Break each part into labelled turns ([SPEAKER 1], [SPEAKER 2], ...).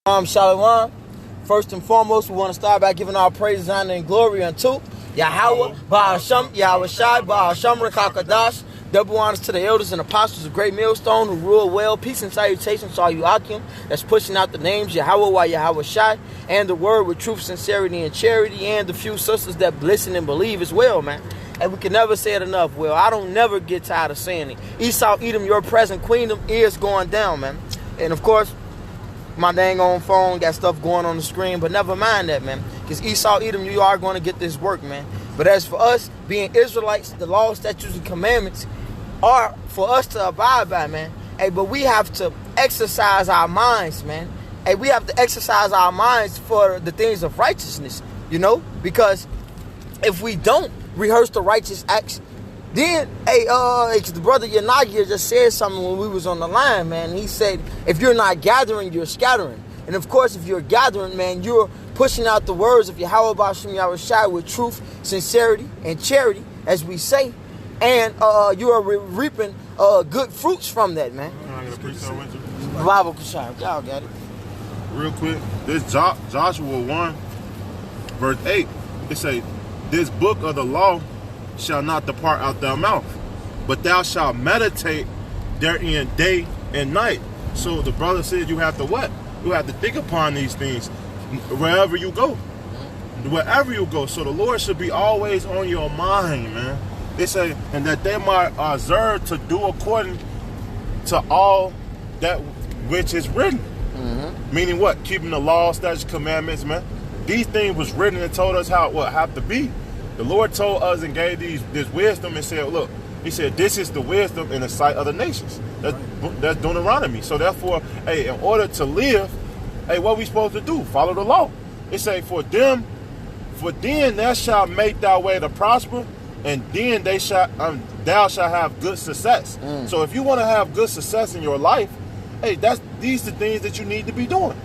[SPEAKER 1] Shalom. First and foremost, we want to start by giving our praise, honor, and glory unto Yahweh, Ba'asham, Yahweh Shai, Ba'asham, Rekakadash. Double honors to the elders and apostles of Great Millstone who rule well. Peace and salutations to all you Akim that's pushing out the names Yahweh, Yahweh Shai, and the word with truth, sincerity, and charity, and the few sisters that listen and believe as well, man. And we can never say it enough, Will. I don't never get tired of saying it. Esau, Edom, your present queendom is going down, man. And of course, my dang on phone got stuff going on the screen, but never mind that, man. Because Esau, Edom, you are going to get this work, man. But as for us being Israelites, the laws, statutes, and commandments are for us to abide by, man. Hey, but we have to exercise our minds, man. Hey, we have to exercise our minds for the things of righteousness, you know? Because if we don't rehearse the righteous acts, then, the brother Yanagir just said something when we was on the line, man. He said, if you're not gathering, you're scattering. And of course, if you're gathering, man, you're pushing out the words of Yahweh Ba'asham Yahweh Shai with truth, sincerity, and charity, as we say. And you are reaping good fruits from that, man.
[SPEAKER 2] I got a precept with you.
[SPEAKER 1] Bible Kashai, y'all got it.
[SPEAKER 2] Real quick, this Joshua 1, verse 8, it say, this book of the law shall not depart out thy mouth, but thou shalt meditate therein day and night. So the brother said you have to what? You have to think upon these things wherever you go. Wherever you go. So the Lord should be always on your mind, man. They say, and that they might observe to do according to all that which is written. Meaning what? Keeping the law, statutes, commandments, man. These things was written and told us how what have to be. The Lord told us and gave this wisdom and said, look, he said, this is the wisdom in the sight of the nations. That's Deuteronomy. So therefore, hey, in order to live, hey, what we supposed to do? Follow the law. It say, for then thou shalt make thy way to prosper, and then thou shalt have good success. So if you want to have good success in your life, hey, these are the things that you need to be doing.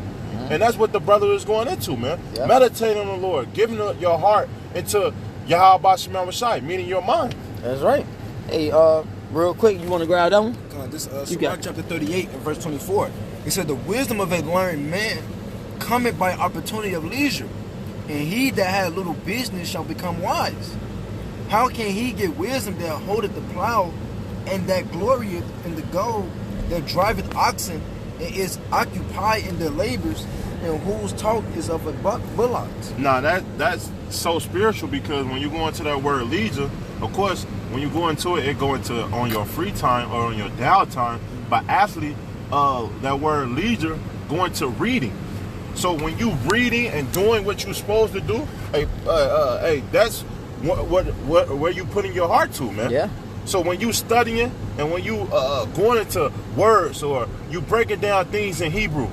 [SPEAKER 2] And that's what the brother is going into, man. Yep. Meditate on the Lord, giving your heart into Yahweh Ba'asham Yahweh Shai, meaning your mind.
[SPEAKER 1] That's right. Hey, real quick, you want to grab that one?
[SPEAKER 3] This Sirach chapter 38 and verse 24. He said, the wisdom of a learned man cometh by opportunity of leisure, and he that had little business shall become wise. How can he get wisdom that holdeth the plow, and that glorieth in the gold, that driveth oxen, and is occupied in their labors, and whose talk is of a bullock?
[SPEAKER 2] Nah, that's so spiritual, because when you go into that word leisure, of course, when you go into it go into on your free time or on your downtime, but actually that word leisure going to reading. So when you reading and doing what you're supposed to do, hey, that's where you putting your heart to, man.
[SPEAKER 1] Yeah.
[SPEAKER 2] So when you studying and when you going into words or you breaking down things in Hebrew,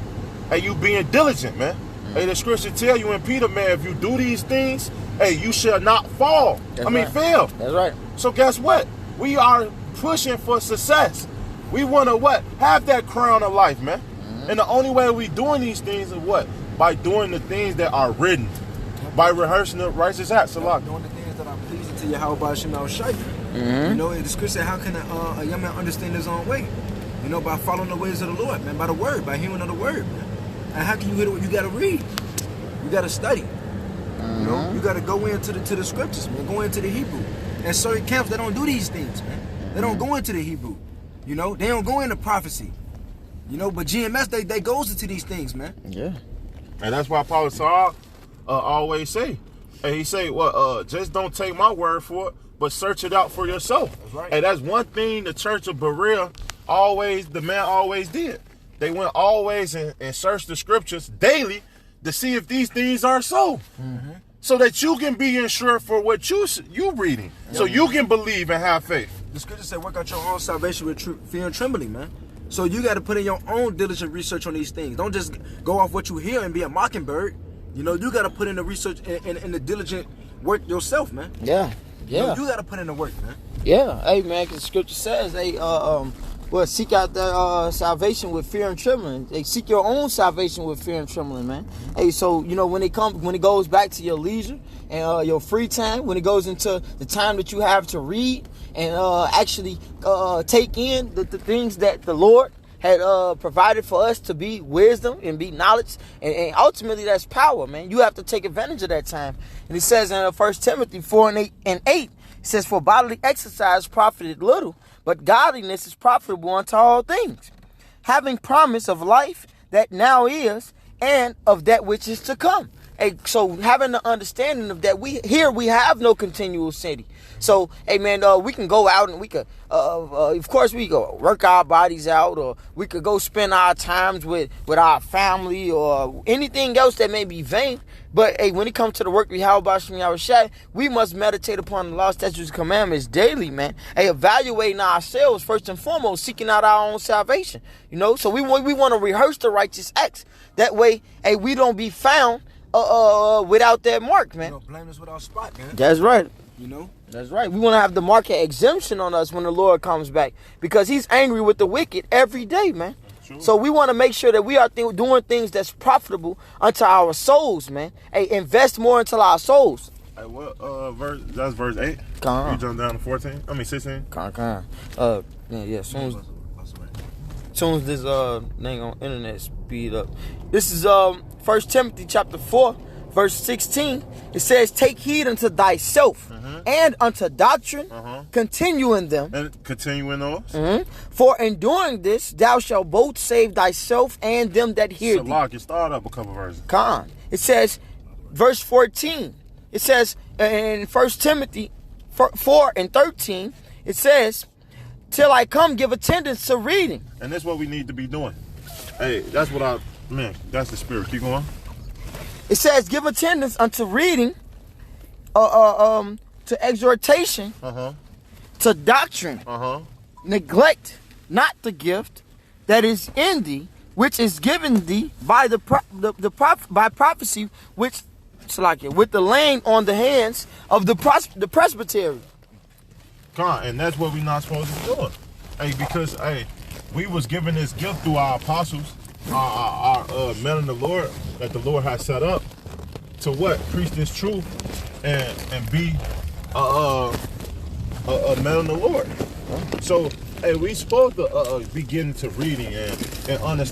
[SPEAKER 2] hey, you being diligent, man. Hey, the scripture tell you in Peter, man, if you do these things, hey, you shall not fall. Fail.
[SPEAKER 1] That's right.
[SPEAKER 2] So guess what? We are pushing for success. We want to what? Have that crown of life, man. And the only way we doing these things is what? By doing the things that are written. By rehearsing the righteous acts.
[SPEAKER 3] Doing the things that are pleasing to Yahweh Ba'asham Yahweh Shai. You know, the scripture said, how can a young man understand his own way? You know, by following the ways of the Lord, man, by the word, by hearing of the word, man. And how can you hear it? You got to read. You got to study. You know, you got to go into the scriptures, man. Go into the Hebrew. And certain camps, they don't do these things, man. They don't go into the Hebrew. You know, they don't go into prophecy. You know, but GMS, they goes into these things, man.
[SPEAKER 1] Yeah.
[SPEAKER 2] And that's why Paul Saul always say, and he say, well, just don't take my word for it, but search it out for yourself.
[SPEAKER 3] That's right.
[SPEAKER 2] And that's one thing the church of Berea always did. They went always and searched the scriptures daily to see if these things are so. So that you can be insured for what you reading. So you can believe and have faith.
[SPEAKER 3] The scripture said, work out your own salvation with fear and trembling, man. So you got to put in your own diligent research on these things. Don't just go off what you hear and be a mockingbird. You know, you got to put in the research and the diligent work yourself, man.
[SPEAKER 1] Yeah.
[SPEAKER 3] You know, you got to put in the work, man.
[SPEAKER 1] Yeah. Hey, man, because the scripture says, seek out their salvation with fear and trembling. They seek your own salvation with fear and trembling, man. Hey, so, you know, when it goes back to your leisure and your free time, when it goes into the time that you have to read and actually take in the things that the Lord had provided for us to be wisdom and be knowledge, and ultimately that's power, man. You have to take advantage of that time. And it says in 1 Timothy 4:8, it says, "For bodily exercise profited little, but godliness is profitable unto all things, having promise of life that now is, and of that which is to come." Hey, so having the understanding of that, we have no continual city. So, hey man, we can go out and we could, of course, we go work our bodies out, or we could go spend our times with our family or anything else that may be vain. But hey, when it comes to the work we have about Shem Yahushua, we must meditate upon the law, statutes, and commandments daily, man. Hey, evaluating ourselves first and foremost, seeking out our own salvation. You know, so we want to rehearse the righteous acts. That way, hey, we don't be found without that mark, man.
[SPEAKER 3] You know, blameless without spot, man.
[SPEAKER 1] That's right.
[SPEAKER 3] You know?
[SPEAKER 1] That's right. We want to have the market exemption on us when the Lord comes back, because he's angry with the wicked every day, man. True. So we want to make sure that we are doing things that's profitable unto our souls, man. Hey, invest more into our souls.
[SPEAKER 2] Hey, what verse? That's verse 8.
[SPEAKER 1] Come
[SPEAKER 2] You jump down to 14. I mean 16.
[SPEAKER 1] Come. Yeah. Soon as this thing on internet speed up. This is 1 Timothy chapter 4, verse 16. It says, "Take heed unto thyself and unto doctrine, continue in them."
[SPEAKER 2] And continue in those.
[SPEAKER 1] "For in doing this, thou shalt both save thyself and them that hear thee."
[SPEAKER 2] Shalak, you start up a couple verses.
[SPEAKER 1] Con. It says, verse 14. It says in 1 Timothy 4 and 13, it says, "Till I come, give attendance to reading."
[SPEAKER 2] And that's what we need to be doing. Hey, that's what that's the spirit. Keep going.
[SPEAKER 1] It says, "Give attendance unto reading, to exhortation, to doctrine. Neglect not the gift that is in thee, which is given thee by by prophecy, which with the laying on the hands of the presbytery."
[SPEAKER 2] And that's what we're not supposed to be doing. Hey, because we was given this gift through our apostles, our men of the Lord that the Lord has set up to preach this truth and be a man of the Lord. So hey, we supposed to be getting to reading and understand.